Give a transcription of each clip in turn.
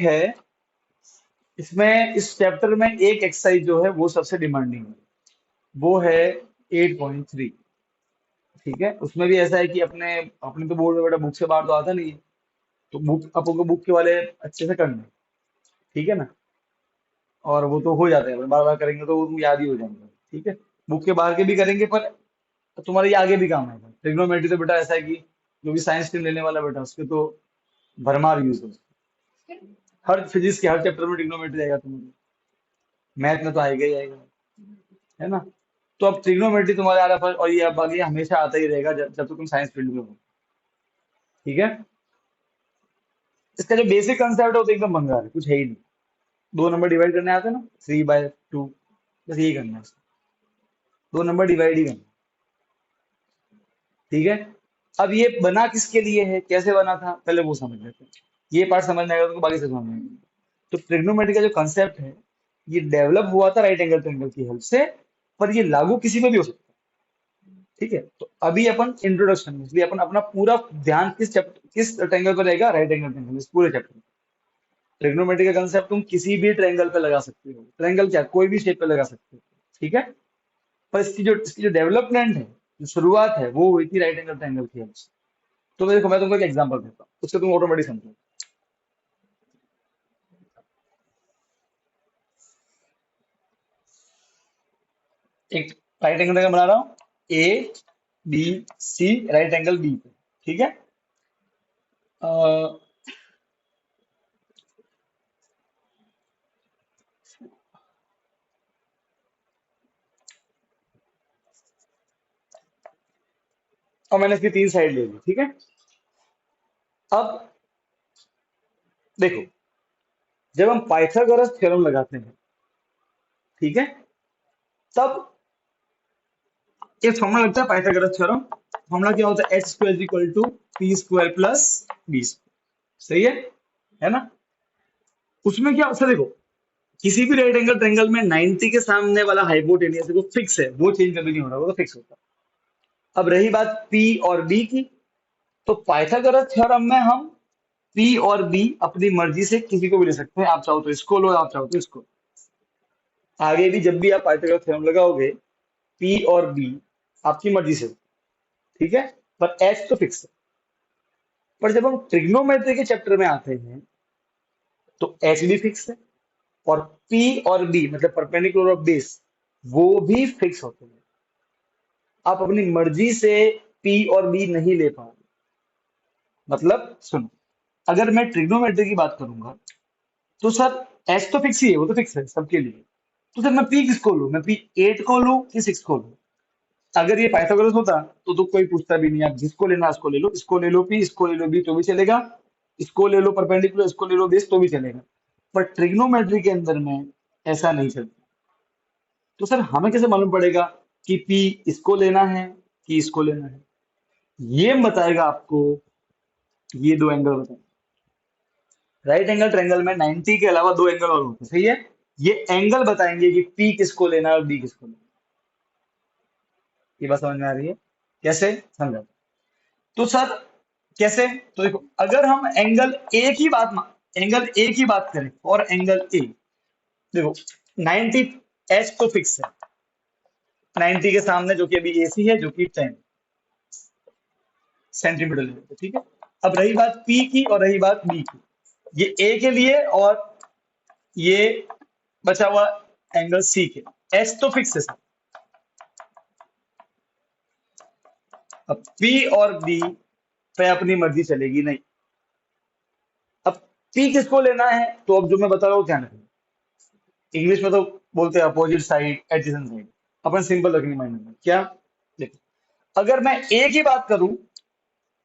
है, इसमें इस चैप्टर में एक एक्सरसाइज जो है वो सबसे डिमांडिंग है, वो है 8.3। ठीक है, उसमें भी ऐसा है कि अपने अपने तो बोर्ड में बेटा बुक से बाहर तो आता नहीं है, तो बुक आपको बुक के वाले अच्छे से करना है। ठीक है ना, और वो तो हो जाते हैं, बार बार करेंगे तो वो याद ही हो जाएंगे। ठीक है, बुक के बाहर के भी करेंगे पर तुम्हारे ये आगे भी काम आएगा। ट्रिग्नोमेट्री तो बेटा ऐसा है कि जो भी साइंस स्ट्रीम लेने वाला बेटा उसके तो भरमार यूज है। हर फिजिक्स के हर चैप्टर में ट्रिग्नोमेट्री आएगा तुम्हारे, मैथ में तो आएगा ही आएगा, है ना। तो अब ट्रिग्नोमेट्री तुम्हारे आ रहा है, और ये अब आगे हमेशा आता ही रहेगा जब तक तुम साइंस फील्ड में हो। ठीक है, इसका जो बेसिक कंसेप्ट है वो तो एकदम भंगार है, कुछ है ही नहीं। 2 नंबर डिवाइड करने आते हैं ना, 3/2, बस यही करना है, 2 नंबर डिवाइड ही करना है। ठीक है, अब ये बना किसके लिए है, कैसे बना था, पहले वो समझ लेते हैं। ये पार्ट समझ में आएगा तो बाकी से समझ में आएगा। तो ट्रिग्नोमेट्री का जो कंसेप्ट है, ये डेवलप हुआ था राइट एंगल ट्रायंगल की हेल्प से, पर ये लागू किसी में भी हो सकता है। ठीक है, तो अभी अपन इंट्रोडक्शन में, इसलिए अपन अपना पूरा ध्यान किस चैप्टर किस ट्रायंगल पर रहेगा, राइट एंगल ट्रायंगल, इस पूरे चैप्टर। ट्रिग्नोमेट्री का कंसेप्ट तुम किसी भी ट्रायंगल पे लगा सकते हो, ट्रायंगल क्या कोई भी शेप पे लगा सकते हो। ठीक है, पर इसकी जो डेवलपमेंट है, जो शुरुआत है, वो हुई थी राइट एंगल ट्रायंगल की हेल्प से। तो देखो मैं तुमको एक एग्जांपल देता हूँ, उससे तुम ऑटोमेटिक समझो। एक राइट एंगल ट्रायंगल बना रहा हूँ, A B C, right angle B पे। ठीक है, अ, और मैंने इसकी 3 साइड ले ली। ठीक है, अब देखो, जब हम पाइथागोरस थ्योरम लगाते हैं, ठीक है, तब एक फॉर्मूला लगता है पाइथागोरस थ्योरम। फॉर्मूला क्या होता है, H square equal to P square plus B square. सही है ना। उसमें क्या होता है, देखो, किसी भी राइट एंगल ट्रायंगल में 90 के सामने वाला हाइपोटेनियस वो फिक्स है, वो चेंज कभी नहीं हो रहा, वो तो फिक्स होता है। अब रही बात पी और बी की, तो पाइथागोरस थ्योरम में हम पी और बी अपनी मर्जी से किसी को भी ले सकते हैं, आप चाहो तो इसको लो, आप चाहो तो इसको। आगे भी जब भी आप पाइथागोरस थ्योरम लगाओगे, पी और बी आपकी मर्जी से हो। ठीक है, पर एच तो फिक्स है। पर जब हम ट्रिग्नोमेट्री के चैप्टर में आते हैं, तो एच भी फिक्स है, और पी और बी मतलब परपेंडिकुलर ऑफ बेस, वो भी फिक्स होते हैं। आप अपनी मर्जी से पी और बी नहीं ले पाओगे। मतलब सुनो, अगर मैं ट्रिग्नोमेट्री की बात करूंगा, तो सर एच तो फिक्स ही है, वो तो फिक्स है सबके लिए। तो सर मैं पी किसको लूं, मैं पी 8 को लूं कि 6 को लूं। अगर ये पाइथागोरस होता तो कोई पूछता भी नहीं, आप जिसको लेना उसको ले लो, इसको ले लो पी, इसको ले लो बी तो भी चलेगा, इसको ले लो परपेंडिकुलर, इसको ले लो बेस तो भी चलेगा। पर ट्रिग्नोमेट्री के अंदर में ऐसा नहीं चलता। तो सर हमें कैसे मालूम पड़ेगा कि पी इसको लेना है कि इसको लेना है, ये बताएगा आपको ये 2 एंगल बताएंगे। राइट एंगल ट्रायंगल में 90 के अलावा 2 एंगल और होते हैं, सही है। ये एंगल बताएंगे कि पी किसको लेना है और बी किसको लेना है। ये बात समझ में आ रही है, कैसे समझा। तो सर कैसे, तो देखो, अगर हम एंगल ए की बात करें और एंगल ए, देखो 90 एच तो फिक्स है, 90 के सामने जो कि अभी एसी है, जो कि 10 सेंटीमीटर लेते हैं। ठीक है, अब रही बात पी की और रही बात बी की, ये ए के लिए और ये बचा हुआ एंगल सी के, एच तो फिक्स है सर। अब पी और बी पे अपनी मर्जी चलेगी नहीं। अब पी किसको लेना है, तो अब जो मैं बता रहा हूँ ध्यान रखना। इंग्लिश में तो बोलते हैं अपोजिट साइड, एडजेसेंट साइड। अपन सिंपल रखेंगे माइंड में, क्या, देखो, अगर मैं ए की बात करूं,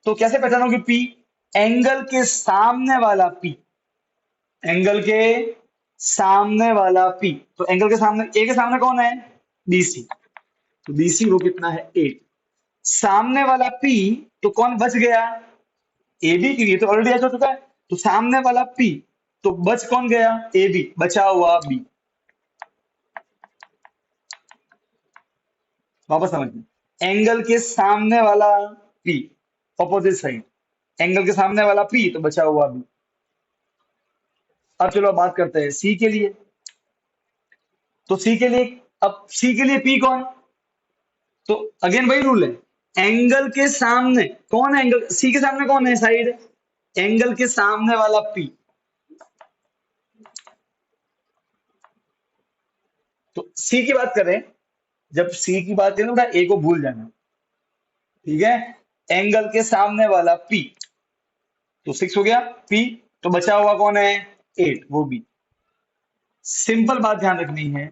तो कैसे पहचानोगे पी, एंगल के सामने वाला पी, एंगल के सामने वाला पी। तो एंगल के सामने, ए के सामने कौन है, बीसी। तो बीसी वो कितना है, 8। सामने वाला पी, तो कौन बच गया, ए बी, ये तो ऑलरेडी हो चुका है। तो सामने वाला पी, तो बच कौन गया, ए बी, बचा हुआ बी। वापस समझना, एंगल के सामने वाला पी, ऑपोजिट साइड, एंगल के सामने वाला पी तो बचा हुआ बी। अब चलो अब बात करते हैं सी के लिए। तो सी के लिए, अब सी के लिए पी कौन, तो अगेन वही रूल है, एंगल के सामने कौन है, एंगल सी के सामने कौन है साइड, एंगल के सामने वाला पी। तो सी की बात करें, जब सी की बात करें ना ए को भूल जाना, ठीक है, एंगल के सामने वाला पी, तो 6 हो गया पी, तो बचा हुआ कौन है 8, वो बी। सिंपल बात ध्यान रखनी है,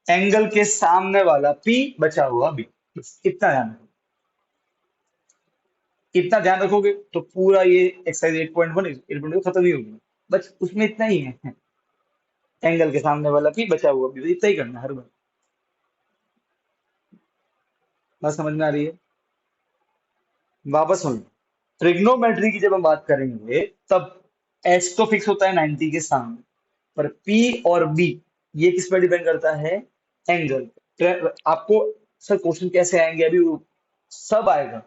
एंगल के सामने वाला पी बचा हुआ बी, बस इतना ध्यान रखो। इतना ध्यान रखोगे तो पूरा ये एक्सरसाइज 8.1 8.2 खत्म ही होगी, बस उसमें इतना ही है, एंगल के सामने वाला पी बचा हुआ बी, इतना ही करना है हर बार। बात समझ में आ रही है? वापस सुन, ट्रिग्नोमेट्री की जब हम बात करेंगे तब एच तो फिक्स होता है 90 के सामने, पर पी और बी ये किस पर डिपेंड करता है, एंगल। आपको सर क्वेश्चन कैसे आएंगे अभी सब आएगा,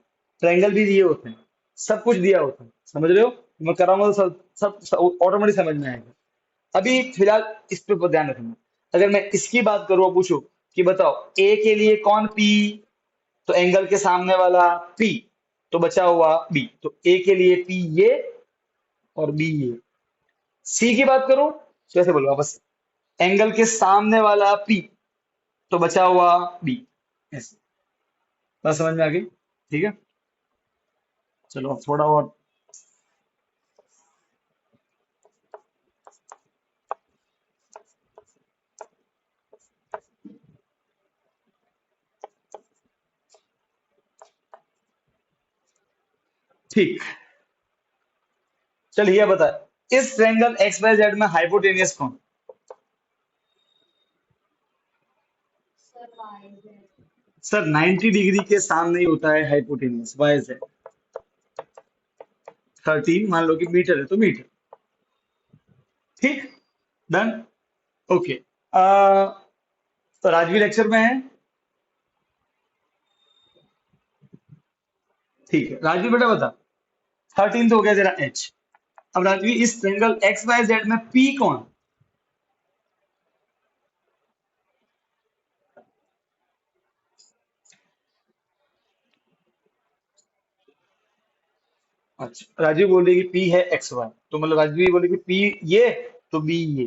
ट्रायंगल भी दिए होते हैं, सब कुछ दिया होता है, समझ रहे हो, मैं कराऊंगा तो सब ऑटोमेटिक समझ में आएगा। अभी फिलहाल इस पे ध्यान रखना। अगर मैं इसकी बात करूँ, पूछो कि बताओ ए के लिए कौन पी, तो एंगल के सामने वाला पी, तो बचा हुआ बी, तो ए के लिए पी ये और बी ये। सी की बात करो तो ऐसे बोलो वापस, एंगल के सामने वाला पी, तो बचा हुआ बी, ऐसे। बस समझ में आ गई, ठीक है। चलो अब थोड़ा और, ठीक, चल ये बता, इस ट्रायंगल एक्स वाई जेड में हाइपोटेनियस कौन, सर 90 डिग्री के सामने ही होता है हाइपोटेनियस, वाई जेड। 13 मान लो कि मीटर है तो मीटर, ठीक, डन, ओके। तो राजवी लेक्चर में है, ठीक है राजवी बेटा बता, 13 तो हो गया तेरा एच। अब राजवी इस ट्रायंगल एक्स वाई जेड में पी कौन, अच्छा राजवी बोल रही कि पी है एक्स वाई, तो मतलब राजवी बोले कि पी ये, तो बी ये,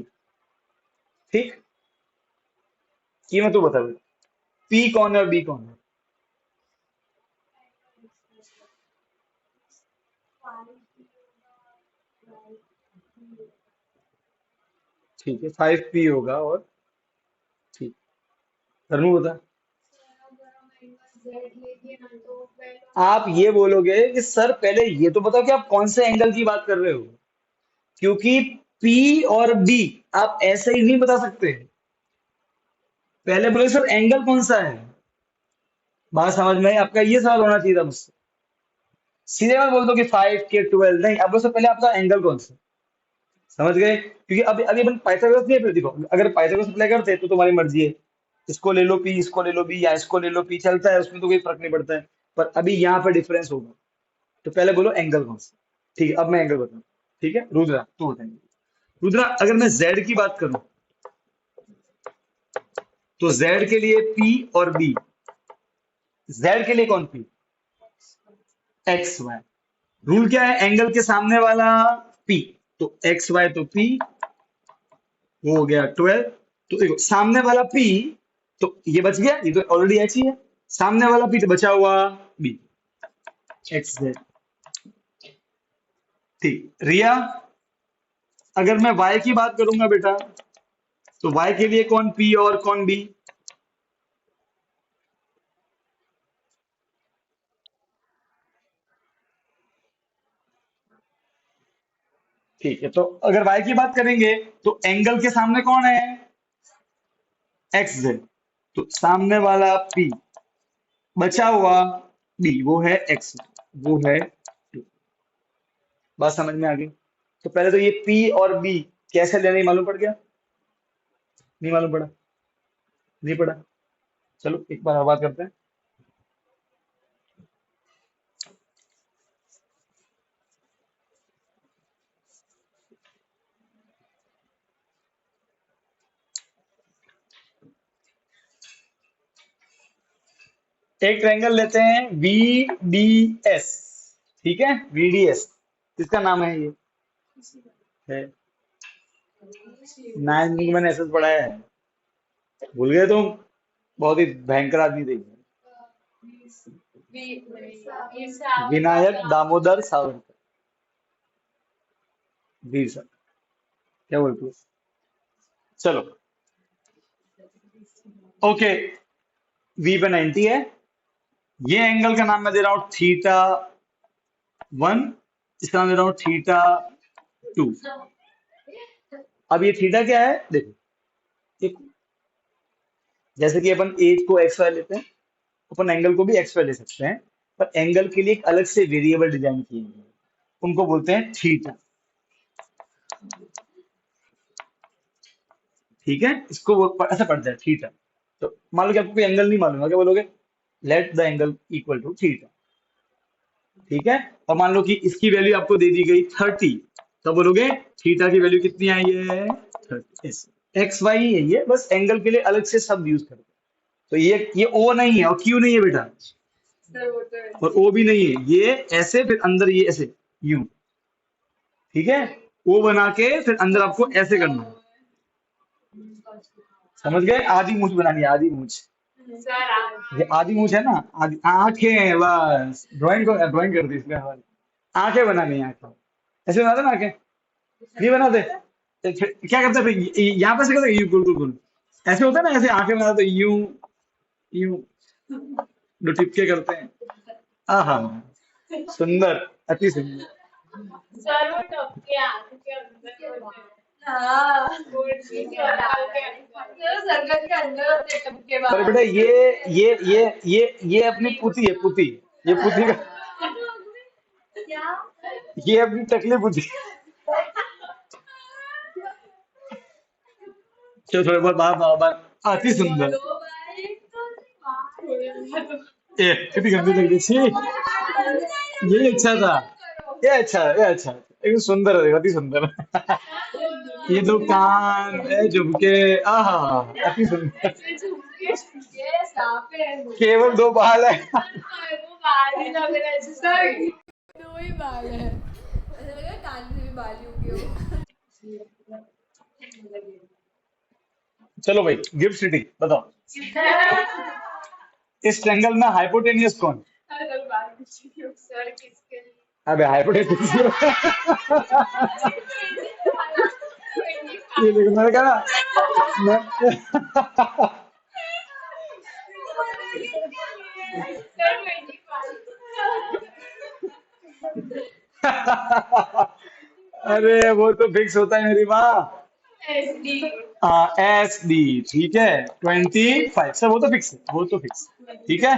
ठीक, ये मैं तो बता दू, पी कौन है और बी कौन है। ठीक है 5 पी होगा और, ठीक, धर्मू बता। आप ये बोलोगे कि सर पहले ये तो बताओ कि आप कौन से एंगल की बात कर रहे हो, क्योंकि पी और बी आप ऐसे ही नहीं बता सकते, पहले बोले सर एंगल कौन सा है। बात समझ में आई? आपका ये सवाल होना चाहिए था मुझसे, सीधे मत बोल दो कि 5 के 12, नहीं अब उससे पहले आपका एंगल कौन सा, समझ गए, क्योंकि अभी अभी अपन पाइथागोरस नहीं है, देखो अगर पाइथागोरस अप्लाई करते तो तुम्हारी मर्जी है, इसको ले लो पी, इसको ले लो बी, या इसको ले लो पी, चलता है उसमें तो कोई फर्क नहीं पड़ता है, पर अभी यहाँ पे डिफरेंस होगा, तो पहले बोलो एंगल कौन सा, ठीक है अब मैं एंगल बताऊँ, ठीक है रुद्रा तू बताएंगे। रुद्रा अगर मैं जेड की बात करूं, तो जेड के लिए पी और बी, जेड के लिए कौन पी, एक्स वाई, रूल क्या है, एंगल के सामने वाला पी, तो एक्स वाई तो पी, वो हो गया 12, तो देखो सामने वाला पी, तो ये बच गया, ये तो ऑलरेडी एच ही है, सामने वाला पी तो बचा हुआ बी, एक्स जेड, ठीक। रिया अगर मैं वाई की बात करूंगा बेटा, तो वाई के लिए कौन पी और कौन बी, ठीक है, तो अगर वाई की बात करेंगे तो एंगल के सामने कौन है, एक्स जेड, तो सामने वाला पी, बचा हुआ बी, वो है एक्स, वो है 2। बात समझ में आ गई? तो पहले तो ये पी और बी कैसे लेने मालूम पड़ गया, नहीं मालूम पड़ा, नहीं पड़ा, चलो एक बार और बात करते हैं। एक ट्रायंगल लेते हैं VDS, ठीक है, VDS किसका नाम है ये? है नाइन में मैंने ऐसे पढ़ा है, भूल गए तुम? बहुत ही भयंकर आदमी थे। विनायक दामोदर सावरकर, वीर साहब, क्या बोलते हो? चलो, ओके, वी पे 90 है। ये एंगल का नाम मैं दे रहा हूं थीटा 1, इसका नाम दे रहा हूं थीटा 2। अब ये थीटा क्या है देखो, एक जैसे कि अपन एज को एक्स वाई लेते हैं, अपन एंगल को भी एक्स वाई ले सकते हैं, पर एंगल के लिए एक अलग से वेरिएबल डिजाइन किए हैं, उनको बोलते हैं थीटा। ठीक है, इसको ऐसा पढ़ते हैं थीटा। तो मान लो कि आपको कोई एंगल नहीं मालूम है, क्या बोलोगे? Let the angle equal to theta. ठीक है, और मान लो कि इसकी वैल्यू आपको दे दी गई 30, तो बोलोगे थीटा की वैल्यू कितनी आई है? 30। एक्स वाई है ये, बस एंगल के लिए अलग से शब्द यूज करते हैं। तो ये ओ नहीं है और क्यू नहीं है बेटा, और ओ भी नहीं है, ये ऐसे फिर अंदर ये ऐसे यूं, ठीक है, ओ बना के फिर अंदर आपको ऐसे करना है। समझ गए? आधी मूछ बनानी है, आधी मूछ। ये आधी मूछ है ना, आधी आंखें हैं, बस ड्राइंग को ड्राइंग कर दी इसमें हमारी। आंखें बनानी है, आंखें ऐसे बनाते ना, आंखें नहीं बनाते? तो फिर क्या करते हैं, फिर यहाँ पे से करते हैं, यूं गोल गोल गोल, ऐसे होता है ना, ऐसे आंखें बनाते यूं यूं, दो टिपके करते हैं। आहा, सुंदर, अति सुंदर। पर बेटा ये अपनी पुती है, पुती, ये पुती का, ये अपनी टकली पुती। चलो थोड़े बहुत बात बात बात, अति सुंदर। ए कितनी गंदी लग रही थी, ये अच्छा था, ये अच्छा, एकदम सुंदर है, अति सुंदर। ये दो कान ए झुमके, आहा, अति सुंदर। केवल दो बाल है। दो ही बाल है, ऐसा लगा कान से भी बाल ही उगे हो। चलो भाई, गिफ्ट सिटी बताओ, इस ट्रायंगल में हाइपोटेनियस कौन? अबे हाइपोटेनियस ये देखो, मैंने कहा ना, मैं अरे वो तो फिक्स होता है मेरी माँ। हाँ, SD, ठीक है, 25 सर, वो तो फिक्स है, वो तो फिक्स। ठीक है,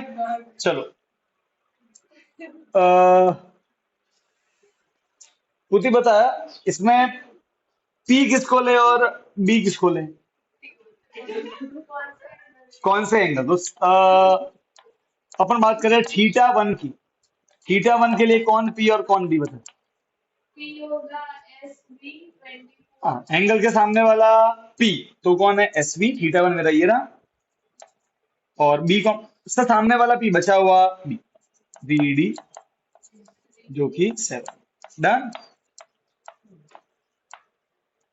चलो, पुती बता, इसमें P किसको ले और B किसको ले? कौन से एंगल? तो अपन बात करें थीटा 1 की, थीटा 1 के लिए कौन P और कौन B बता? हाँ, एंगल के सामने वाला P, तो कौन है? SV, थीटा 1 मेरा ये रहा, और B कौन? उसका सामने वाला P बचा हुआ B, VD, जो कि 7। डन।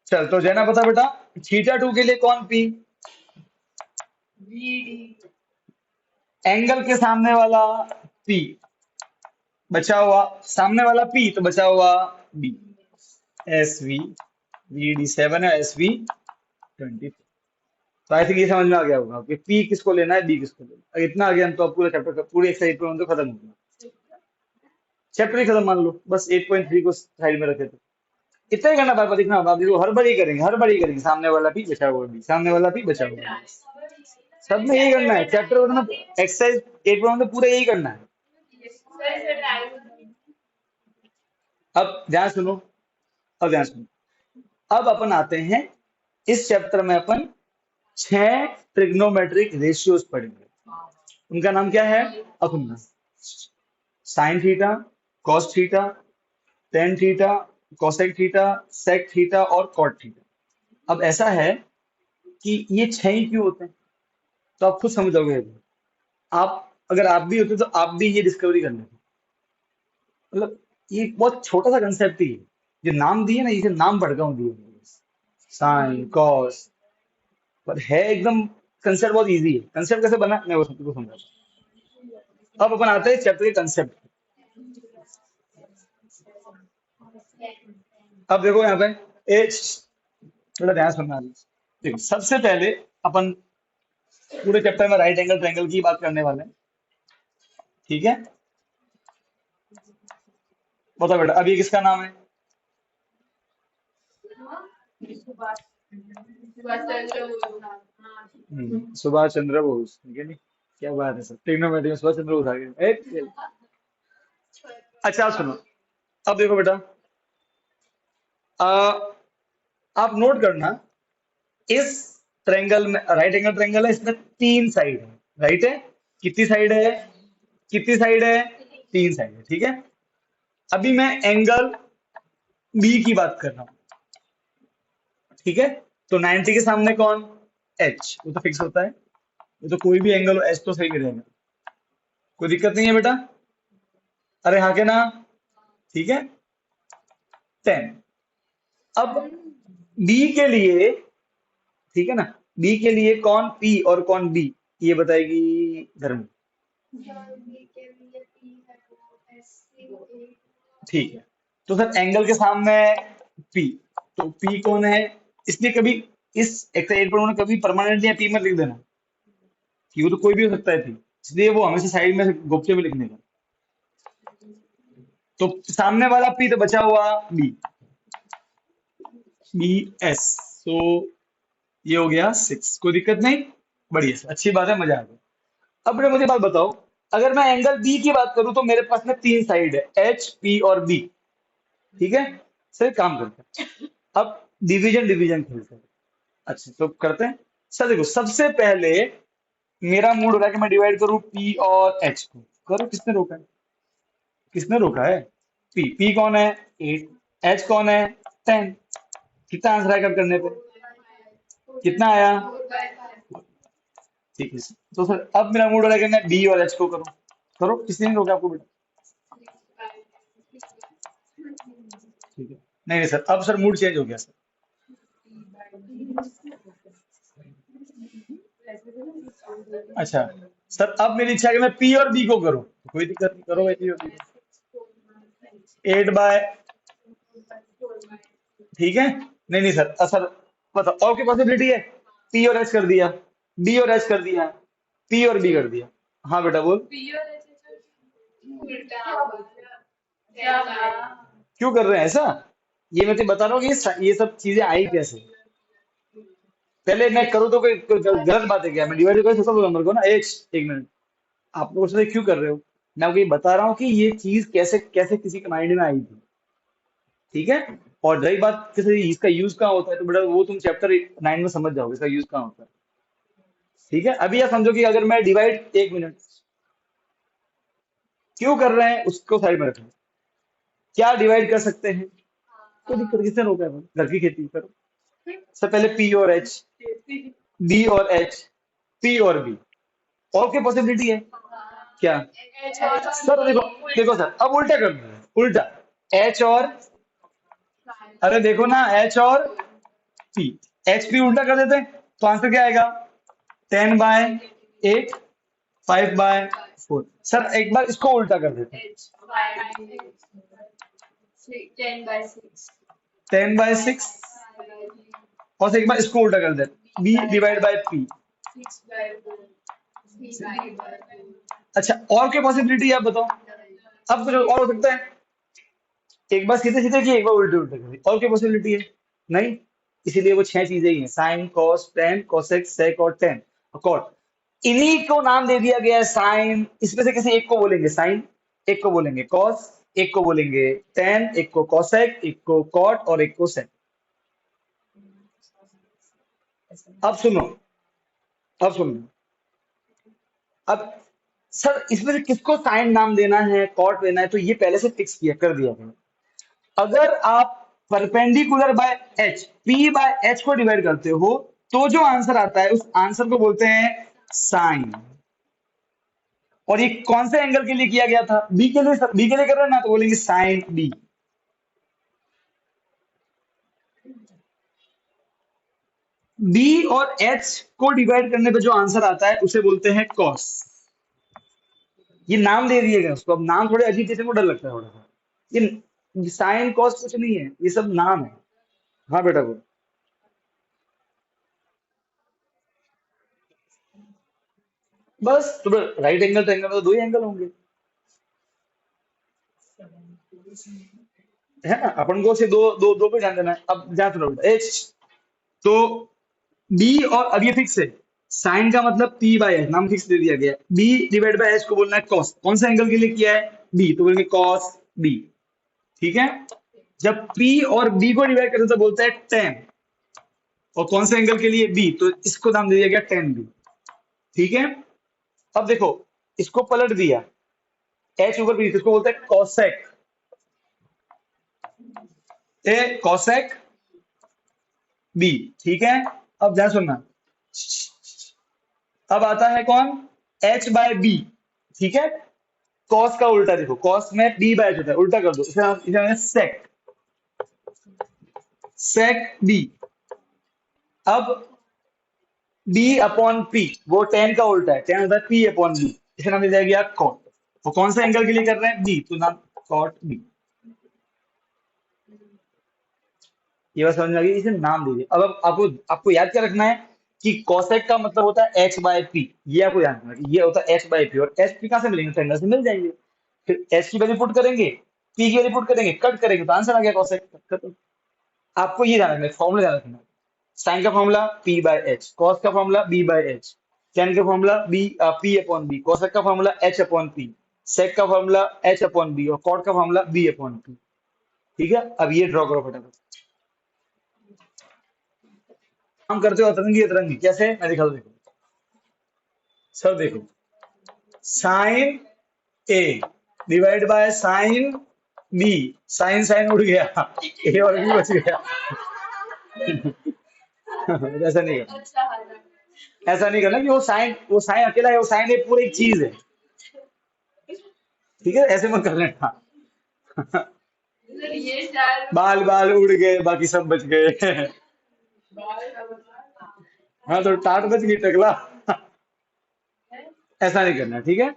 चल, तो जैना बता बेटा, थीटा 2 के लिए कौन P? एंगल के सामने वाला P बचा हुआ, सामने वाला P तो बचा हुआ B, SV, VD 7 है, SV 20। तो आई थिंक ये समझ में आ गया होगा कि P किसको लेना है, B किसको लेना है। अगर इतना आ गया तो आप पूरा चैप्टर, पूरी एक्सरसाइज तो खत्म हो गया, चैप्टर ही खत्म मान लो, बस 8.3 को साइड में रखे थे। इतना ही करना पापा, दिखना आप देखो, हर बार ही करेंगे, हर बार ही करेंगे, सामने वाला P बचा हुआ B, सामने वाला P बचा हुआ B, सब में यही करना है चैप्टर मतलब एक्सरसाइज 8 में पूरा यही करना है। अब ध्यान सुनो, अब ध्यान सुनो, अब अपन आते हैं इस चैप्टर में, अपन 6 ट्रिग्नोमेट्रिक रेशियोज पढ़ेंगे। उनका नाम क्या है? अब सुनना, sine theta, cos theta, tan theta, cosec theta, sec theta और कॉट थीटा। अब ऐसा है कि ये 6 ही क्यों होते हैं, तो आप खुद समझ जाओगे। आप अगर आप भी होते तो आप भी ये डिस्कवरी कर लेते। मतलब ये बहुत छोटा सा कंसेप्ट ही है, जो नाम दिए ना, इसे नाम भड़का हूँ दिए साइन कॉस, पर है एकदम, कंसेप्ट बहुत इजी है। कंसेप्ट कैसे बना मैं वो सबको समझाता हूँ। अब अपन आते हैं चैप्टर के कंसेप्ट। अब देखो यहाँ पे एच, थोड़ा ध्यान सुनना। देखो सबसे पहले अपन पूरे चैप्टर में राइट एंगल ट्रायंगल की बात करने वाले हैं, ठीक है। बताओ बेटा, अब ये किसका नाम है? सुभाष चंद्र बोस, ठीक है नहीं? क्या बात है सर, ट्रिग्नोमेट्री में सुभाष चंद्र बोस आ गए। अच्छा आप सुनो, अब देखो बेटा, आ, आप नोट करना, इस ट्रायंगल में राइट एंगल ट्रायंगल है, इसमें तीन साइड है, राइट है? कितनी साइड है? कितनी साइड है? तीन साइड है, ठीक है। अभी मैं एंगल बी की बात कर रहा हूँ, ठीक है। तो 90 के सामने कौन? एच, वो तो फिक्स होता है, वो तो कोई भी एंगल हो एच तो सही रहेगा, कोई दिक्कत नहीं है बेटा। अरे हाँ के ना, ठीक है। 10। अब बी के लिए, ठीक है ना, बी के लिए कौन पी और कौन बी, ये बताएगी धर्म, ठीक है। तो सर एंगल के सामने पी, तो पी कौन है? इसलिए कभी इस एक्सरसाइज पर उन्होंने कभी परमानेंट या पी मत लिख देना, कि वो तो कोई भी हो सकता है पी, इसलिए वो हमेशा साइड में से गोपचे में लिखने का। तो सामने वाला पी तो बचा हुआ बी, बी एस, तो ये हो गया 6, कोई दिक्कत नहीं, बढ़िया, अच्छी बात है, मजा आ गया। अब बेटा मुझे बात बताओ, अगर मैं एंगल बी की बात करूं तो मेरे पास में तीन साइड है, एच पी और बी, ठीक है। सर एक काम करते हैं, अब डिवीजन डिवीजन खेलते हैं। अच्छा तो करते हैं। सर देखो सबसे पहले मेरा मूड हो रहा है कि मैं डिवाइड करूं पी और एच को, करो, किसने रोका है? किसने रोका है? पी, पी कौन है? 8, एच कौन है? 10। कितना आंसर आएगा करने पे? कितना आया? ठीक है। तो सर अब मेरा मूड हो रहा है कि मैं बी और एच को करूं, करो, किसने नहीं रोका आपको बेटा? ठीक है, नहीं नहीं सर, अब सर मूड चेंज हो गया सर। अच्छा सर, अब मेरी इच्छा है कि मैं पी और बी को करूं, तो कोई दिक्कत नहीं, करो भाई पी और बी। 8/, ठीक है। नहीं नहीं सर, सर बताओ और क्या पॉसिबिलिटी है? पी और एच कर दिया, बी और एच कर दिया, पी और बी कर दिया। हाँ बेटा बोल, क्यों कर रहे हैं ऐसा? ये मैं तुम्हें बता रहा हूँ कि ये सब चीजें आई कैसे। पहले मैं करूँ तो कोई गलत बात है क्या? मैं डिवाइड कर सकता हूँ नंबर को ना, एक मिनट, आप लोग सोच क्यों कर रहे हो? मैं आपको ये बता रहा हूँ कि ये चीज कैसे कैसे किसी के माइंड में आई थी, ठीक है। और रही बात किसी इसका यूज कहाँ होता है, तो बेटा वो तुम चैप्टर 9 में समझ जाओगे इसका यूज कहाँ होता है, ठीक है। अभी आप समझो कि अगर मैं डिवाइड, एक मिनट, क्यों कर रहे हैं उसको साइड में रखें, क्या डिवाइड कर सकते हैं, कोई दिक्कत, किसने रोका है भाई? घर की खेती करो। सबसे पहले पी और एच, बी और एच, पी और बी, और क्या पॉसिबिलिटी है क्या? सर देखो, देखो सर अब उल्टा कर रहे हैं, उल्टा, एच और, अरे देखो ना, एच और पी, एच पी उल्टा कर देते हैं तो आंसर क्या आएगा? 10/8, 5/4। सर एक बार इसको उल्टा कर देते हैं, 10/6, और एक बार इसको उल्टा कर देते हैं, बी डिवाइड बाय पी। अच्छा और क्या पॉसिबिलिटी है आप बताओ, अब कुछ और हो सकता है? एक बार सीधे सीधे की, एक बार उल्टे उल्टे की, और क्या पॉसिबिलिटी है? नहीं, इसीलिए वो छह चीजें ही हैं, sine cos tan cosec sec और टेन और कॉट, इन्हीं को नाम दे दिया गया है साइन। इसमें से किसी एक को बोलेंगे साइन, एक को बोलेंगे कॉस, एक को बोलेंगे टेन, एक को कॉसेक, एक को कॉट और एक को सेक। अब सुनो, अब सुनो, अब सर इसमें से किसको साइन नाम देना है, कॉट लेना है, तो ये पहले से फिक्स किया कर दिया गया। अगर आप perpendicular by H, P by H को डिवाइड करते हो, तो जो आंसर आता है उस आंसर को बोलते हैं साइन। और ये कौन से एंगल के लिए किया गया था? बी के लिए, बी के लिए कर रहे हैं ना, तो बोलेंगे साइन बी। बी और एच को डिवाइड करने पे जो आंसर आता है उसे बोलते हैं कॉस। ये नाम दे दिएगा उसको, अब नाम थोड़े अजीब जैसे को डर लगता है थोड़ा सा। ये साइन कॉस कुछ नहीं है, ये सब नाम है। हाँ बेटा को, बस तो राइट एंगल ट्रायंगल तो दो ही एंगल होंगे, है ना। अपन को से दो दो दो पे ध्यान देना है। अब ध्यान सुनो बेटा, एच तो बी, और अब ये फिक्स है, साइन का मतलब पी बाय एच, नाम फिक्स दे दिया गया है। बी डिवाइड बाय एच को बोलना है कॉस, कौन सा एंगल के लिए किया है? बी, तो बोलेंगे कॉस बी। ठीक है। जब पी और बी को डिवाइड करें तो बोलते हैं टेन, और कौन से एंगल के लिए? बी, तो इसको नाम दे दिया गया टेन बी। ठीक है। अब देखो, इसको पलट दिया, एच ऊपर बी, तो इसको बोलते हैं कॉसेक, ए कॉसेक बी। ठीक है। अब ध्यान सुनना, अब आता है कौन? H by B. ठीक है। कॉस का उल्टा देखो, कॉस में बी बाय एच होता है, उल्टा कर दो, इसे सेक, सेक बी। अब बी अपॉन पी, वो टेन का उल्टा है, टेन होता है पी अपॉन बी, इसे नाम दे दिया गया कॉट। वो कौन सा एंगल के लिए कर रहे हैं? बी, तो नाम कॉट बी। ये बात समझ में आ गई, इसे नाम दीजिए। अब आपको आपको याद क्या रखना है कि कॉसेक का मतलब होता है एच बाय पी। ये आपको याद रखना है कि ये होता है एच बाय पी, और एच पी कहां से मिलेंगे? टेंडर से मिल जाएंगे। फिर एच की वैल्यू पुट करेंगे, पी की वैल्यू पुट करेंगे, कट करेंगे, तो आंसर आ गया कॉसेक। खत्म। आपको ये ध्यान रखना है, फॉर्मूला ध्यान रखना है। साइन का formula P by H, cos का formula B by H, tan का formula B, P upon B, cosec का formula H upon P, sec का फॉर्मूला एच अपॉन बी, और कॉट का फॉर्मूला बी अपॉन पी। ठीक है। अब ये ड्रॉ करो फटाफट। काम करते हो अतरंगी अतरंगी, कैसे मैं दिखा दूं, देखो सर, देखो sine A divide by sine B, sine sine उड़ गया, ए और बी बच गया। ऐसा नहीं करना, अच्छा हारा। ऐसा नहीं करना कि वो साइन अकेला है, वो साइन एक पूरी एक चीज है। ठीक है, ऐसे मत कर लेना। सर ये शायद बाल बाल उड़ गए, बाकी सब बच गए। हाँ तो टाट बच गई टकला। ऐसा नहीं करना, ठीक है।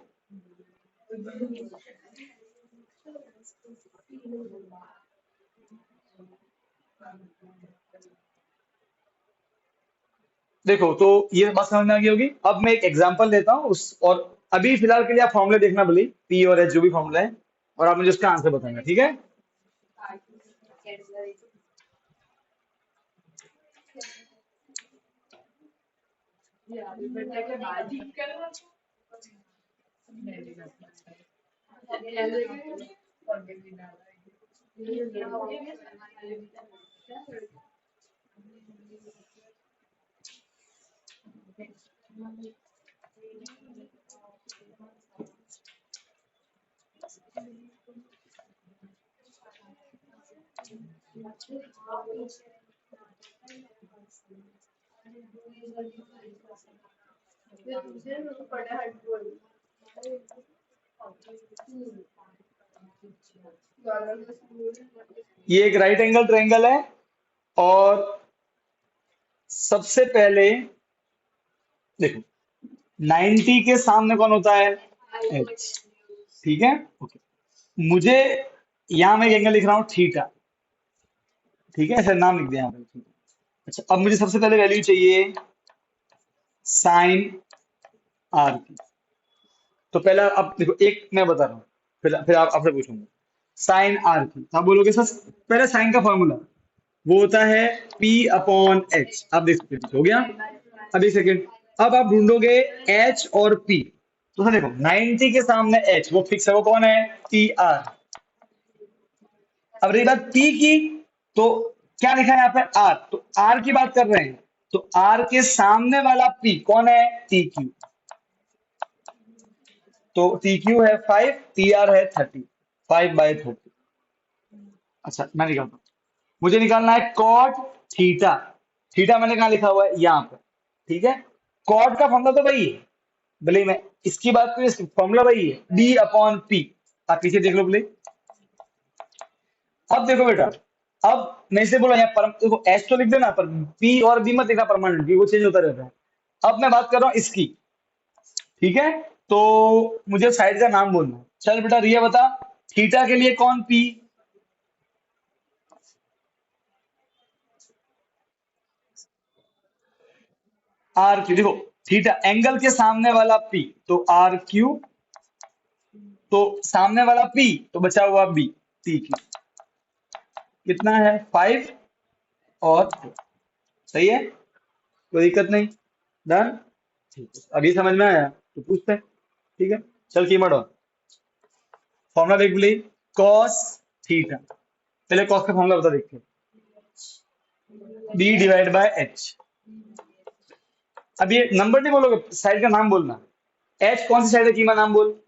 देखो तो ये बात समझ में आ गई होगी। अब मैं एक एग्जांपल देता हूँ उस, और अभी फिलहाल के लिए आप फॉर्मूले देखना भले, पी और एच जो भी फॉर्मूला है, और आप मुझे उसका आंसर बताना, ठीक है। ये एक राइट एंगल ट्रायंगल है, और सबसे पहले देखो, 90 के सामने कौन होता है? एच। ठीक है। ओके। मुझे यहां मैं एक एंगल लिख रहा हूँ थीटा। ठीक है, ऐसा नाम लिख दिया यहाँ पे। अच्छा, अब मुझे सबसे पहले वैल्यू चाहिए साइन आर की। तो पहला, अब देखो, एक मैं बता रहा हूँ, फिर आप आपसे पूछूंगा साइन आर की। आप बोलोगे सर पहले साइन का फॉर्मूला वो होता है पी अपॉन एच। अब देख सकते हो, हो गया। अब एक सेकेंड, अब आप ढूंढोगे एच और पी। तो सर देखो, 90 के सामने एच, वो फिक्स है, वो कौन है? P R. अब रही बात पी की, तो क्या लिखा है यहाँ पे? आर, तो आर की बात कर रहे हैं, तो आर के सामने वाला पी कौन है? T Q. तो टी क्यू है 5, टी आर है 30, 5/30। अच्छा मैं निकालता हूँ, मुझे निकालना है कॉट थीटा। थीटा मैंने कहा लिखा हुआ है? यहाँ पर। ठीक है। कॉट का फंडा तो वही है, भले मैं इसकी बात करूँ, फॉर्मूला वही है, बी अपॉन पी। आप पीछे देख लो भले। अब देखो बेटा, अब मैं इसे बोला यहाँ पर देखो, एच तो लिख देना, पर पी और बी मत लिखना परमानेंट, वो चेंज होता रहता है। अब मैं बात कर रहा हूँ इसकी, ठीक है? तो मुझे साइड का नाम बोलना है। चल बेटा रिया बता, थीटा के लिए कौन पी? R Q. देखो थीटा एंगल के सामने वाला पी, तो आर क्यू, तो सामने वाला पी तो बचा हुआ बी, टी क्यू। कितना है? 5 और 4। सही है, कोई दिक्कत नहीं। डन। ठीक है, अभी समझ में आया तो पूछते हैं। ठीक है, चल कीमत ऑन। फॉर्मूला देख ली, कॉस थीटा। पहले कॉस का फॉर्मूला बता देखते हैं, बी डिवाइड बाय एच। अब ये नंबर नहीं बोलोगे, साइड का नाम बोलना। एच कौन सी साइड है, कीमा नाम बोल।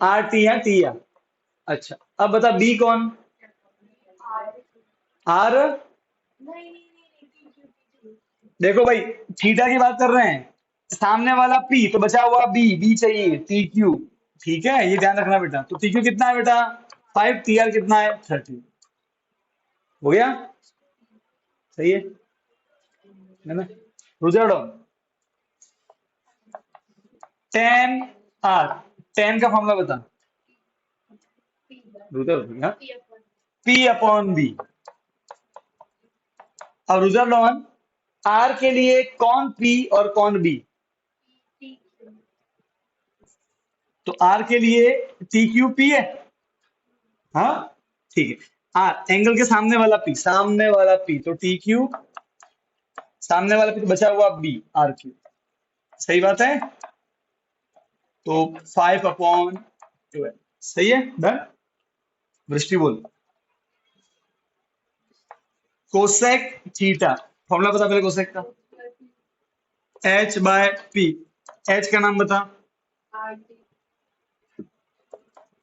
आर टी या टी या? अच्छा, अब बता बी कौन? आर। देखो भाई, थीटा की बात कर रहे हैं, सामने वाला पी तो बचा हुआ बी, बी चाहिए, टी क्यू। ठीक है, ये ध्यान रखना बेटा। तो टी क्यू कितना है बेटा? 5। टी आर कितना है? 30। हो गया? सही है ना? रुझाड़ो। टेन आर, टेन का फॉर्मूला बता। रुझाड़ो, पी अपॉन बी। अब रुझाड़ो, आर के लिए कौन पी और कौन बी? तो आर के लिए टी क्यू पी है। हाँ, ठीक है। आर एंगल के सामने वाला पी, सामने वाला पी तो टी क्यू, सामने वाला पी तो बचा हुआ बी, आर क्यू। सही बात है, तो 5/12। सही है, डन। वृष्टि बोल। कोसेक थीटा, फॉर्मूला बता पहले कोसेक का। H by P. एच का नाम बता।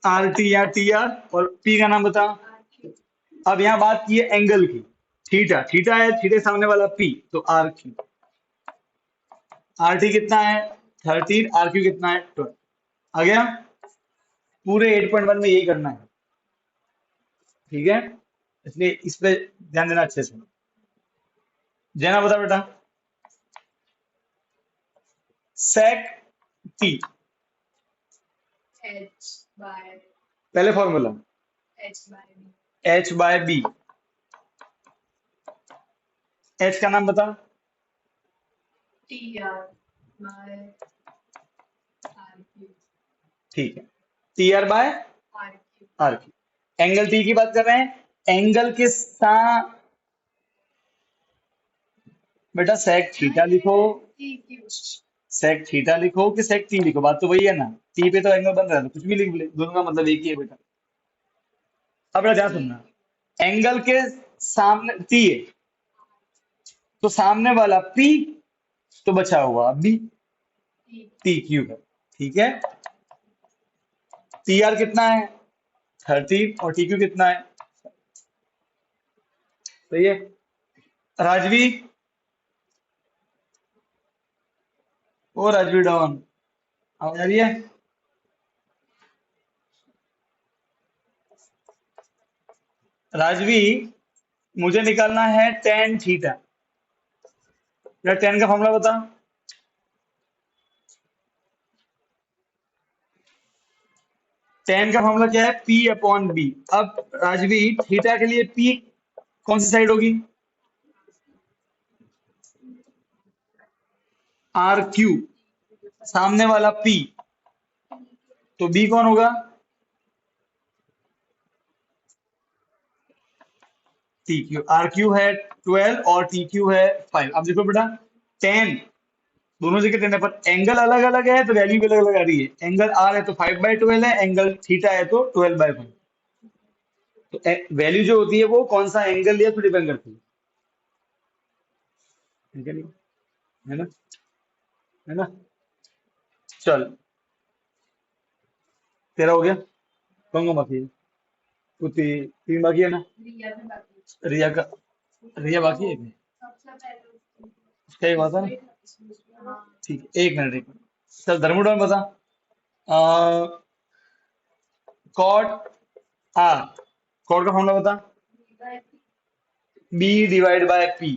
आर टी या टी आर, और पी का नाम बता। अब यहाँ बात की है एंगल की, थीटा, थीटा है, थीटा के सामने वाला पी तो आर क्यू। आर टी कितना है? 13। आर क्यू कितना है? 12। आ गया? पूरे 8.1 में यही करना है, ठीक है? इसलिए इस पे ध्यान देना अच्छे से। जेना बता बेटा, सेक टी। पहले formula H by B. H का नाम बता। ठीक है, T R by R Q. Angle T की बात कर रहे हैं, एंगल के साथ बेटा सेक थीटा लिखो, सेक थीटा लिखो कि सेक टी लिखो, बात तो वही है ना। टी पे तो एंगल बन रहा है, तो कुछ भी लिख ले, दोनों का मतलब एक ही है बेटा। अब बेटा ध्यान सुनना, एंगल के सामने टी है तो सामने वाला पी तो बचा हुआ बी, टी क्यू है। ठीक है, टी आर कितना है? 13, और टी क्यू कितना है? सही है। राजवी, ओ राजवी डॉन, आवाज आ रही है? राजवी, मुझे निकालना है टेन थीटा। या टेन का फॉर्मूला बता। टेन का फॉर्मूला क्या है? P upon B. अब राजवी, थीटा के लिए पी कौन सी साइड होगी? आर क्यू, सामने वाला पी तो बी कौन होगा? T Q. आर क्यू है 12 और टी क्यू है 5। अब देखो बेटा, टेन दोनों जगह टेन है, पर एंगल अलग अलग है तो वैल्यू भी अलग अलग आ रही है। एंगल आर है तो 5/12 है, एंगल थीटा है तो 12/5। तो वैल्यू जो होती है वो कौन सा एंगल लिया तो डिपेंड करती है नहीं? है ना? है ना? चल, तेरा हो गया, कौन कौन बाकी है? तू तीन बाकी है ना? रिया का, रिया बाकी है क्या? उसका एक हुआ था ना। ठीक है, एक मिनट एक मिनट। चल धर्मोडॉन बता। कॉट आर, कॉट का फॉर्मूला बता। B divide by P.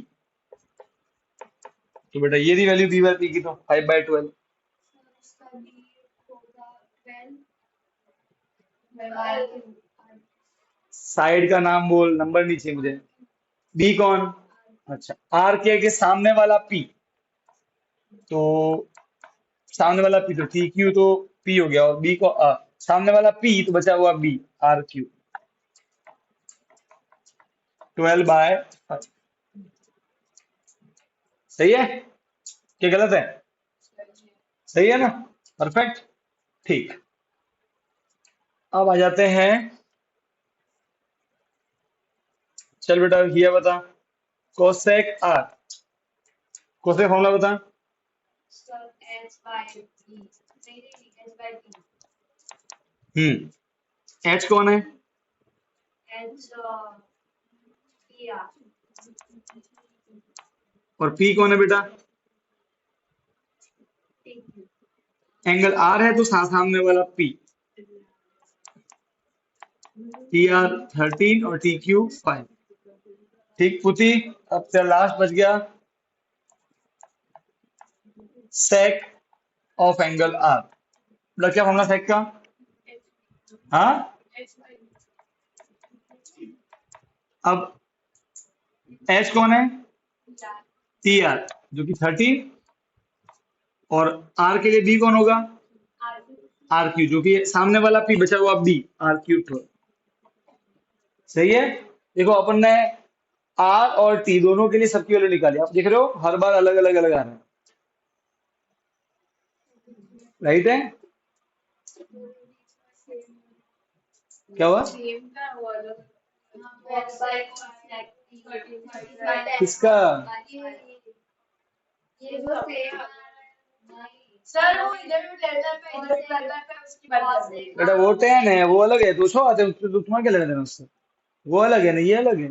तो बेटा ये दी वैल्यू बी बाय पी की, तो 5/12। साइड का नाम बोल, नंबर नहीं चाहिए मुझे। बी कौन? अच्छा, आर के सामने वाला पी, तो सामने वाला पी तो टी क्यू तो पी हो गया, और बी को सामने वाला पी तो बचा हुआ बी आर क्यू। 12/5। सही है? क्या गलत है? सही है ना? परफेक्ट। ठीक। अब आ जाते हैं, चल बेटा ये बता, कोसेक आर, कोसेक फॉर्मूला बता। एच कौन है? और पी कौन है बेटा? एंगल आर है तो सामने वाला पी, टी आर 13 और टी क्यू 5। ठीक पुती। अब तेरा लास्ट बच गया, सेक ऑफ एंगल आर। मतलब क्या फॉर्मूला सेक का? हाँ, अब एच कौन है? टी आर जो कि 13, और आर के लिए बी कौन होगा? आर क्यू जो कि सामने वाला पी बचा हुआ बी आर क्यू 12। सही है? देखो अपन ने आर और टी दोनों के लिए सबकी वैल्यू निकाली, आप देख रहे हो हर बार अलग अलग अलग आ रहे हैं। राइट है? क्या हुआ? किसका? सर वो इधर भी डेल्टा पे इधर भी डेल्टा पे उसकी बात है। बेटा वो 10 है, वो अलग है, 200 आते हैं तो तुम्हारा क्या लेना देना उससे? वो अलग है ना, ये अलग है।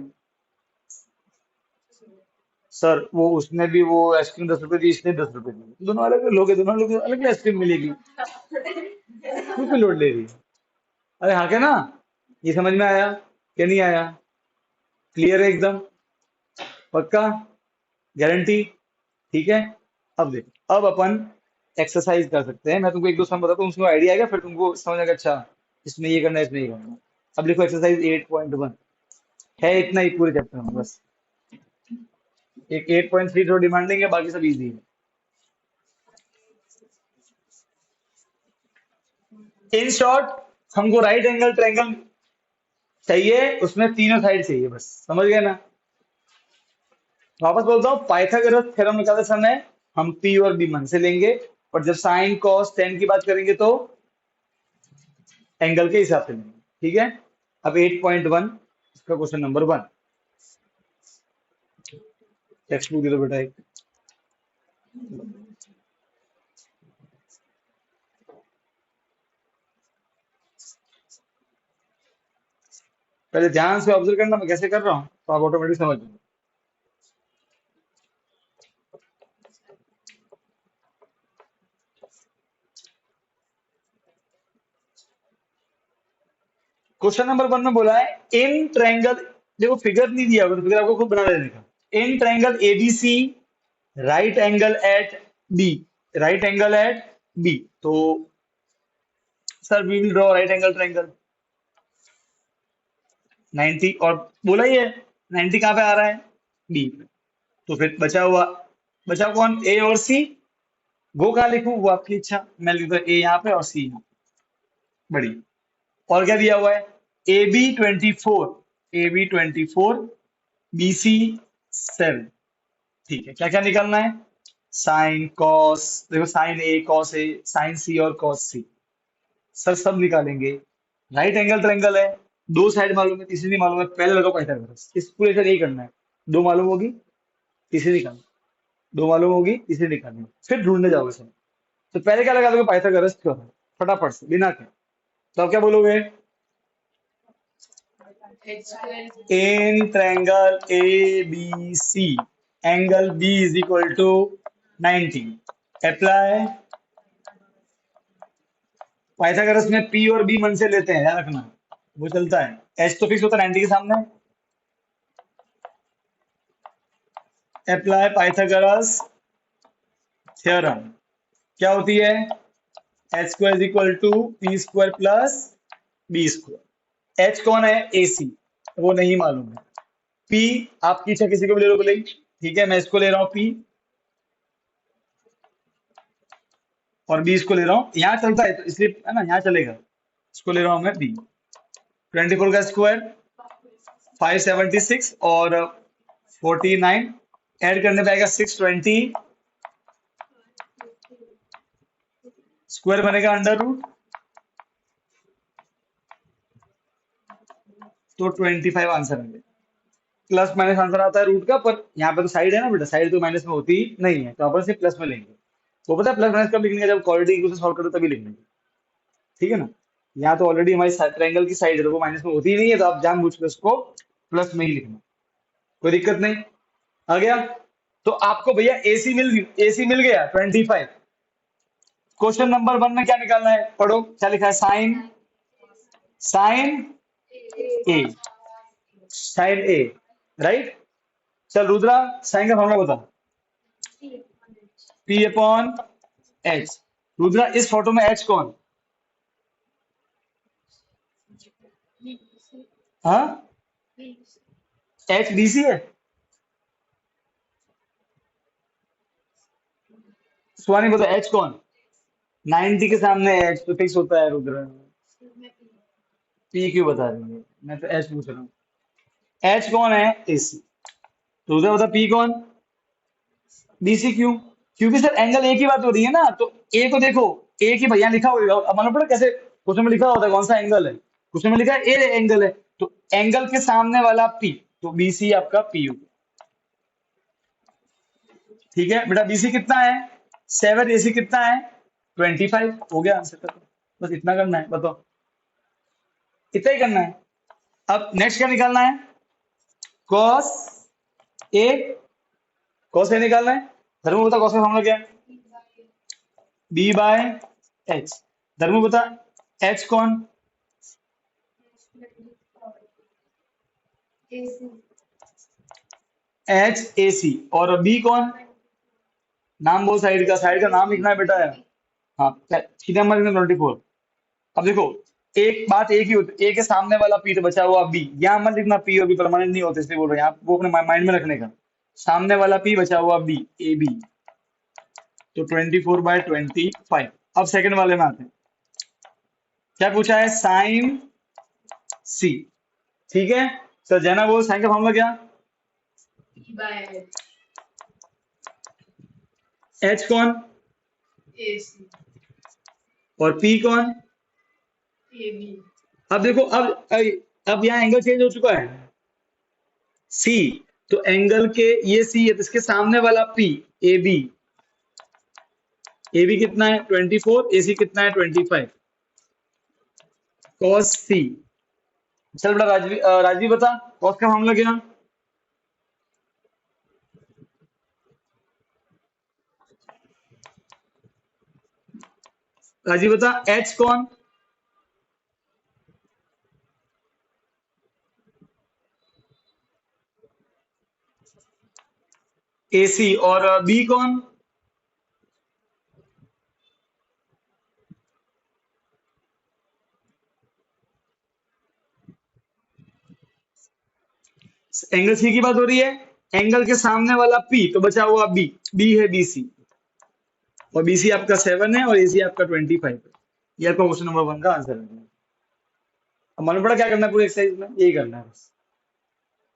सर वो उसने भी वो आइसक्रीम 10 रुपए दी, इसने 10 रुपए दी, दोनों अलग लोग हैं, दोनों लोग अलग आइसक्रीम मिलेगी, क्यों पे लोड ले रही है? अरे हाँ क्या ना, ये समझ में आया क्या नहीं आया? क्लियर है एकदम? पक्का? गारंटी? ठीक है। अब देखो, अब अपन एक्सरसाइज कर सकते हैं, मैं तुमको एक दो सम बताता हूँ, उसको आइडिया आएगा, फिर तुमको समझ आएगा अच्छा इसमें ये करना है इसमें ये करना है। अब देखो एक्सरसाइज 8.1 है, इतना ही पूरे चैप्टर में बस। एक 8.3 थोड़ा डिमांडिंग है, बाकी सब इजी है। इन शॉर्ट, हमको राइट एंगल ट्रायंगल चाहिए, उसमें तीनों साइड चाहिए, बस समझ गए ना? वापस बोलता हूँ, पाइथागोरस थ्योरम निकालते समय हम पी और बी मन से लेंगे, और जब साइन कॉस टेन की बात करेंगे तो एंगल के हिसाब से लेंगे। ठीक है? अब 8.1 इसका क्वेश्चन नंबर 1, टेक्स्ट बुक दे दो बेटा एक। पहले ध्यान से ऑब्जर्व करना मैं कैसे कर रहा हूँ, तो आप ऑटोमेटिक समझ जाओगे। क्वेश्चन नंबर 1 में बोला है इन ट्रायंगल, देखो फिगर नहीं दिया होगा तो फिगर आपको खुद बना लेने का। In triangle ABC right angle at B, right angle at B, तो sir we will draw right angle triangle 90, और बोला ही है 90 कहाँ पे आ रहा है? बी। तो फिर बचा कौन? ए और सी। वो कहाँ लिखूं वो आपकी इच्छा, मैं लिखता हूँ ए यहाँ पे और सी यहाँ पे। बड़ी। और क्या दिया हुआ है? A B 24, A B 24, B C 7। ठीक है, क्या क्या निकालना है? साइन कॉस, देखो sine A cos A, sine C और कॉस सी, सर सब निकालेंगे। राइट एंगल ट्रायंगल है, दो साइड मालूम है, तीसरी नहीं मालूम है, पहले लगाओ पाइथागोरस, इस पूरे सर यही करना है। दो मालूम होगी, तीसरी निकालनी, दो मालूम होगी, तीसरी निकालनी, फिर ढूंढने जाओगे सर। तो पहले क्या लगा दोगे? पाइथागोरस थ्योरम, फटाफट से बिना के। तो आप क्या बोलोगे? In triangle A B C angle B is equal to 90। Apply. Pythagoras में पी और बी मन से लेते हैं, याद रखना, वो चलता है। एच तो फिक्स होता है 90 के सामने। Apply Pythagoras theorem. क्या होती है? H square is equal to P square plus B square. H कौन है? एसी, वो नहीं मालूम है। पी आपकी इच्छा, किसी को भी ले लो बोले, ठीक है, मैं इसको ले रहा हूँ पी, और बी इसको ले रहा हूँ। यहाँ चलता है तो इसलिए है ना, यहाँ चलेगा। इसको ले रहा हूँ मैं बी। 24 का स्क्वायर 576 और 49 ऐड करने पे आएगा 620, स्क्वायर बनेगा अंडर रूट, तो 25 आंसर है। प्लस माइनस आंसर आता है रूट का, पर यहाँ पे तो साइड है ना बेटा, साइड तो माइनस में होती नहीं है, तो अपन सिर्फ प्लस में लेंगे। तो पता है प्लस माइनस कब लिखने का? जब क्वाड्रेटिक इक्वेशन सॉल्व करो तभी लिखने का, ठीक है ना। यहाँ तो ऑलरेडी हमारी ट्रायंगल की साइड है, तो वो माइनस में होती ही नहीं है, तो आप जानबूझ के उसको प्लस में ही लिखना, कोई दिक्कत नहीं। आ गया? तो आपको भैया एसी मिल गया 25। क्वेश्चन नंबर 1 में क्या निकालना है? पढ़ो क्या लिखा है। Sine, sine A, sine A, right. चल रुद्रा, साइन का फॉर्मूला बता। P upon H. रुद्रा इस फोटो में एच कौन? हाँ, एच डीसी है। सुहानी बता एच कौन? 90 के सामने एच तो फिक्स होता है रुद्रा। पी क्यों बता रही है? मैं तो एच पूछ रहा हूँ। एच कौन है? एसी। रुद्रा बता पी कौन? डीसी। क्यों? क्योंकि सर एंगल ए की बात हो रही है ना, तो ए को देखो, ए की भैया लिखा होगा, अब मालूम पड़ा कैसे क्वेश्चन में लिखा होता है कौन सा एंगल है। क्वेश्चन में लिखा है ए एंगल है, तो एंगल के सामने वाला पी, तो बीसी आपका पी हो। ठीक है बेटा, बीसी कितना है? 7। एसी कितना है? 25। हो गया आंसर का, बस इतना करना है, बताओ, इतना ही करना है। अब नेक्स्ट क्या निकालना है? Cos A. कॉस ए निकालना है। धर्म बता कॉस का फॉर्मूला क्या है? B by H. धर्म बता एच कौन? H A C. और बी कौन? नाम बोल साइड का, साइड का नाम लिखना है बेटा। हाँ, सीधा नंबर लिखना 24। अब देखो, एक बात एक ही होती, ए के सामने वाला पी तो बचा हुआ बी। यहाँ मत लिखना पी और बी परमानेंट नहीं होते, इसलिए बोल रहे हैं आप, वो अपने माइंड में रखने का। सामने वाला पी बचा हुआ बी, ए बी, तो 24/25। अब सेकंड वाले में आते हैं। क्या पूछा है? साइन सी। ठीक है सर, जैना बोल साइन का फॉर्मूला क्या? एच कौन? और पी कौन? अब देखो, अब यहाँ एंगल चेंज हो चुका है। सी, तो एंगल के ये सी है, तो इसके सामने वाला P, A B. A B कितना है? 24। ए सी कितना है? 25। Cos C. चल बेटा राजवी बता कॉस का फॉर्मूला क्या? राजीव बता एच कौन? एसी। और बी कौन? एंगल सी की बात हो रही है। एंगल के सामने वाला पी, तो बचा हुआ बी, बी है बीसी, और बीसी आपका 7 है और एसी आपका 25 है। ये आपका क्वेश्चन नंबर 1 का आंसर है। अब मालूम पड़ा क्या करना है पूरे एक्सरसाइज में? यही करना है बस,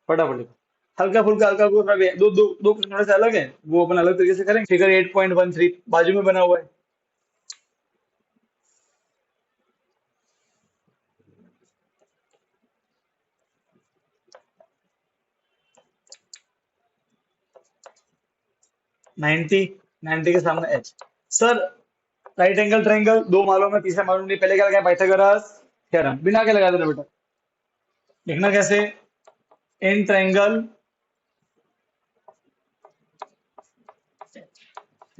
फटाफट लिखो। हल्का फुल्का दो दो दो क्वेश्चन थोड़े से अलग है, वो अपन अलग तरीके से करेंगे। फिगर 8.13 बाजू में बना हुआ है। नाइनटी, 90 के सामने H. Sir right angle triangle, दो मालूम है, तीसरा मालूम नहीं। पहले क्या लगाया? Pythagoras theorem. बिना के लगा देना बेटा। लिखना कैसे? In triangle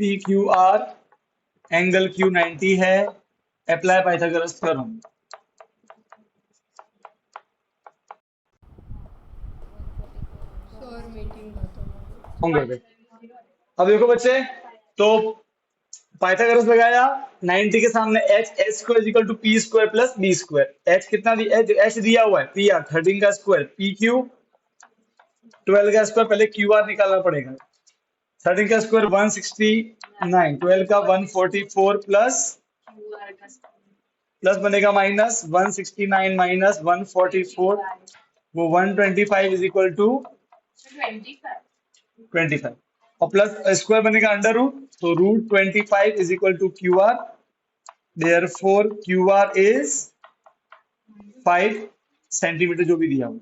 P Q R, angle Q 90 है, apply Pythagoras theorem. Sir meeting खत्म हो फोन कर दे। अब देखो बच्चे, तो पाइथागोरस लगाया, 90 के सामने H, H square equal to P square plus B square. H कितना दिया, एच दिया हुआ है पी आर 13 का स्क्वायर, पी क्यू 12 का स्क्वायर, पहले क्यू आर निकालना पड़ेगा। 13 का स्क्वायर 169, 12 का 144 प्लस प्लस बनेगा माइनस 169 माइनस 144, वो 125 इज इक्वल टू 25, और प्लस स्क्वायर बनेगा अंडर रूट, तो root 25 is equal to Q R, therefore Q R is 5 centimetre, जो भी दिया हुआ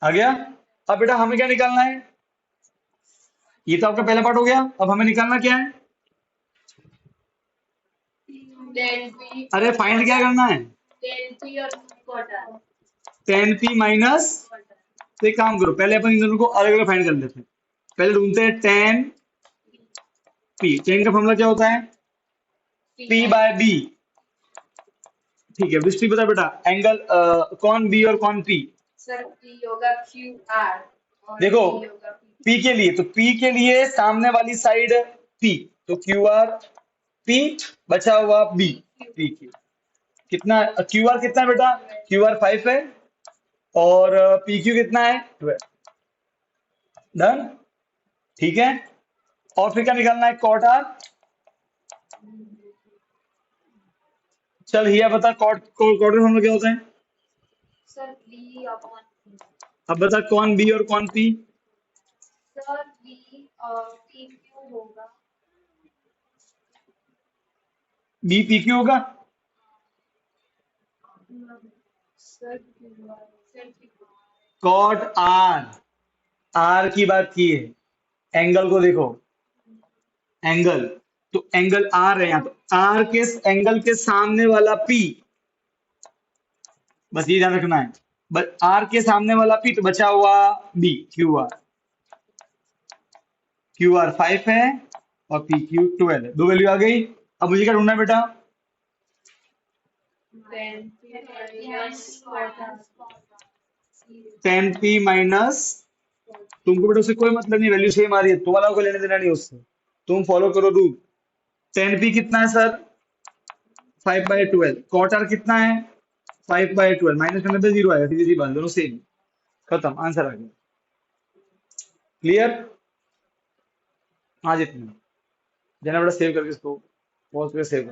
आ गया। अब बेटा हमें क्या निकालना है, ये तो आपका पहला पार्ट हो गया, अब हमें निकालना क्या है, अरे फाइंड क्या करना है, 10p माइनस, तो एक काम करो, पहले अपन इन दोनों को अलग अलग फाइंड कर लेते हैं। पहले ढूंढते हैं 10p, 10 का फॉर्मूला क्या होता है, p बाय b। ठीक है, दृष्टि बता बेटा, एंगल कौन b और कौन p, सर पी होगा क्यू आर और देखो P होगा P। p के लिए, तो p के लिए सामने वाली साइड p, तो क्यू आर p, बचा हुआ b, p q कितना, क्यू आर कितना है बेटा, क्यू आर 5 है, और पी क्यू कितना है 12। डन, ठीक है। और फिर क्या निकालना है, कॉट आर। चल हिया बता, कॉट कॉट हम लोग क्या होता है, सर बी अपॉन अब बता कौन बी और कौन पी, सर बी और पी क्यू होगा बी पी क्यू होगा, sir Q R sir Q cot R, R की बात की है, एंगल को देखो, एंगल, तो एंगल आर है यहाँ, तो आर के एंगल के सामने वाला पी, बस ये ध्यान रखना है, बस आर के सामने वाला पी, तो बचा हुआ B, Q R, Q R 5 है और पी क्यू 12 है, दो वैल्यू आ गई। अब मुझे क्या ढूंढना है बेटा, 10p माइनस, तुमको बेटा उससे कोई मतलब नहीं, वैल्यू सेम आ रही है, तुम्हारा को लेने देना नहीं उससे, तुम फॉलो करो रूल। 10p कितना है सर, 5/12, कॉट आर कितना है 5/12, माइनस करने पे जीरो आएगा, सीधी सी बात, दोनों सेम, खत्म, आंसर आ गया। क्लियर, हाँ जितना, जना बेटा सेव करके इसको पॉज पे सेव कर।